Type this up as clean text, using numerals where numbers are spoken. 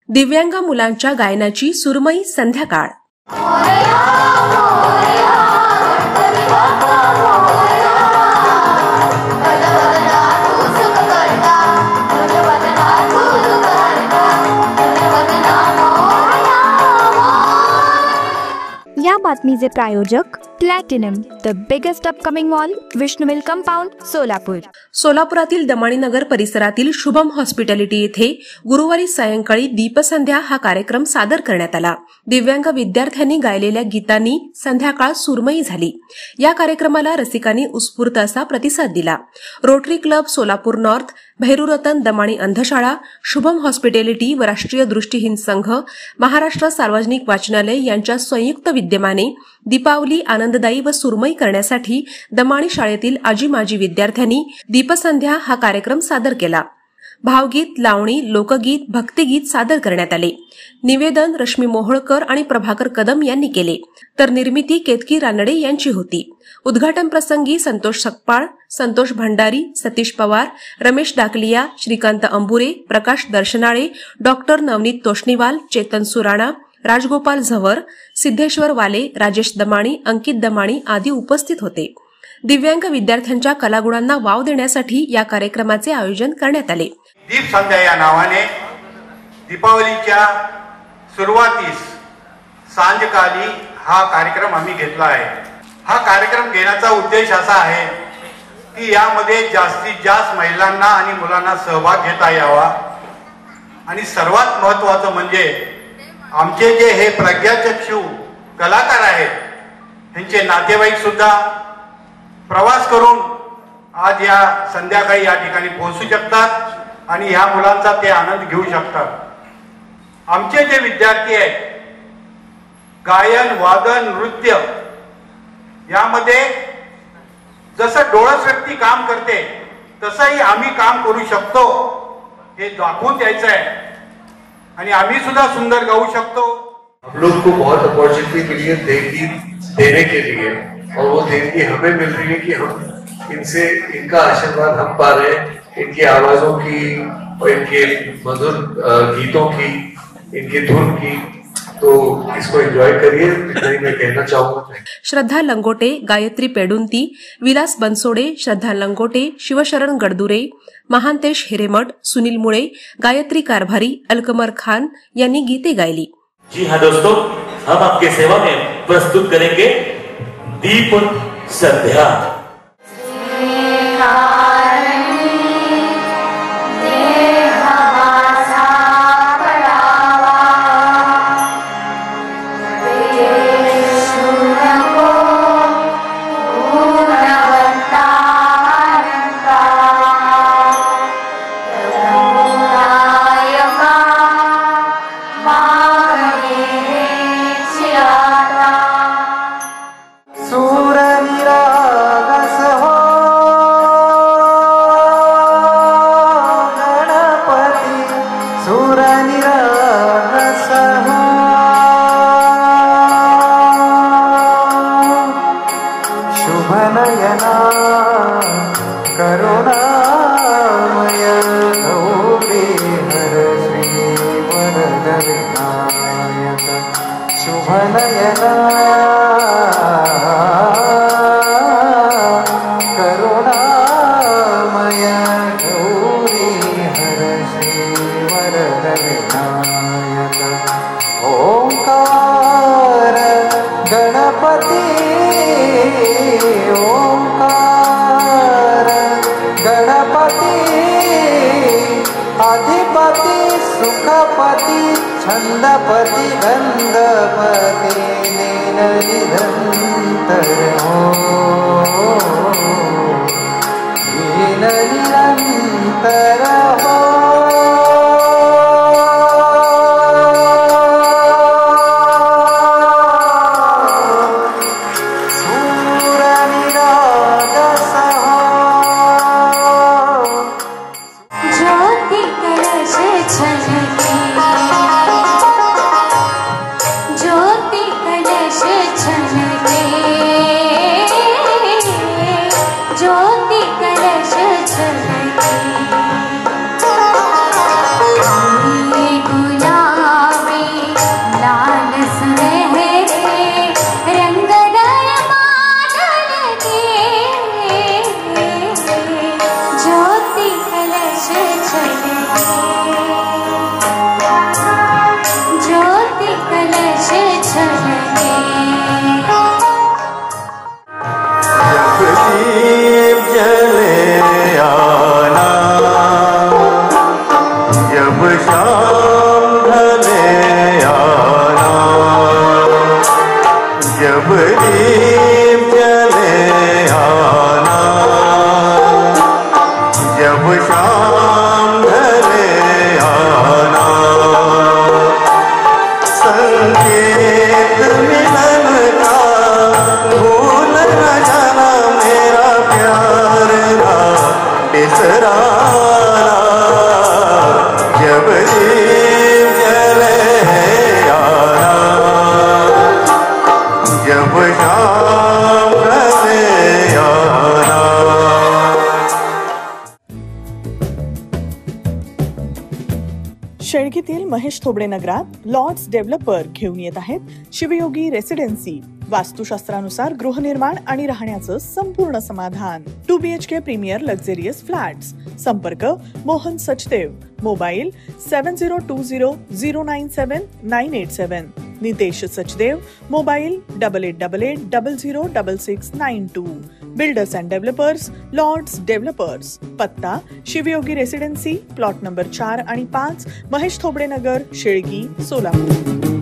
दिव्यांग मुलांच्या गायनाची सुरमई संध्याकाळ। या बातमीचे प्रायोजक platinum, the biggest upcoming mall, Vishnu mill compound, Solapur. सोलापुरातील दमाणीनगर परिसरातील शुभम हॉस्पिटॅलिटी येथे गुरुवारी सायंकाळी दीपसंध्या हा कार्यक्रम सादर करण्यात आला। दिव्यांग विद्यार्थ्यांनी गायलेल्या गीतांनी संध्याकाळ सुरमई झाली। या कार्यक्रमाला रसिकांनी उत्स्फूर्त असा प्रतिसाद दिला। Rotary club Solapur north, भैरूरतन Damani अंधशाळा, Shubham hospitality व राष्ट्रीय दृष्टिहीन संघ, महाराष्ट्र सार्वजनिक वाचनालय यांच्या संयुक्त विद्यमाने दीपावली आनंददायी व सुरमई करण्यासाठी दमाणी शाळेतील आजी माजी विद्यार्थ्यांनी दीपसंध्या हा कार्यक्रम सादर केला। भावगीत, लावणी, लोकगीत, भक्तिगीत सादर करण्यात आले। निवेदन रश्मी मोहोळकर आणि प्रभाकर कदम यांनी केले, तर निर्मिती केतकी रानडे यांची होती। उद्घाटन प्रसंगी संतोष सकपाळ, संतोष भंडारी, सतीश पवार, रमेश डाकलिया, श्रीकांत अंबुरे, प्रकाश दर्शनाळे, डॉक्टर नवनीत तोष्णीवाल, चेतन सुराणा, राजगोपाल झवर, सिद्धेश्वर वाले, राजेश दमाणी, अंकित दमाणी आदी उपस्थित होते। दिव्यांग विद्यार्थ्यांच्या कलागुणांना वाव देण्यासाठी या कार्यक्रमाचे आयोजन करण्यात आले। दीप संध्या या नावाने दीपावलीच्या सुरुवातीस सांजकाली हा कार्यक्रम आम्ही घेतला आहे। हा कार्यक्रम घेण्याचा उद्देश असा आहे की यामध्ये जास्तीत जास्त महिलांना आणि मुलांना सहभाग घेता यावा आणि सर्वात महत्त्वाचं म्हणजे आमचे जे हे प्रज्ञाचक्षू कलाकार आहेत त्यांचे नातेवाईक सुद्धा प्रवास करून आज या संध्याकाळी या ठिकाणी पोहोचू शकतात आणि ह्या मुलांचा ते आनंद घेऊ शकतात। आमचे जे विद्यार्थी आहेत गायन, वादन, नृत्य यामध्ये जसं डोळस व्यक्ती काम करते तसंही आम्ही काम करू शकतो हे दाखवून द्यायचं आहे आणि आम्ही सुद्धा सुंदर गाऊ शकतो। हम लोग को बहुत अपॉर्चुनिटी मिली है देने के लिए और वो देनगी हमें मिल रही है कि हम इनसे इनका आशीर्वाद हम पा रहे हैं, इनकी आवाजों की और इनके मधुर गीतों की, इनकी धुन की, तो इसको एंजॉय करिए, इतना ही मैं कहना चाहूंगा। श्रद्धा लंगोटे, गायत्री पेडुंती, विलास बनसोडे, श्रद्धा लंगोटे, शिवशरण गडदुरे, महांतेश हिरेमठ, सुनील मुळे, गायत्री कारभारी, अलकमर खान यांनी गीते गायली। जी हाँ दोस्तों, हम आपके सेवा में प्रस्तुत करेंगे दीप संध्या। छंदपति गंधपति निरंतर हो, निरंतर हो। ज्योति कलश छलके शेळकीतील महेश थोबडे नगरात लॉर्ड्स डेव्हलपर घेऊन येत आहेत शिवयोगी रेसिडेन्सी. वास्तुशास्त्रानुसार गृहनिर्माण आणि राहण्याचं संपूर्ण समाधान. 2 BHK प्रीमियर लक्झरियस फ्लॅट्स. संपर्क Mohan Sachdev. Mobile 7020097987. Nitesh Sachdev. Mobile 8888006692. Builders and developers lords developers. पत्ता शिवयोगी रेसिडेन्सी, प्लॉट नंबर 4 आणि 5, महेश थोबडे नगर, शेळकी, सोलापूर.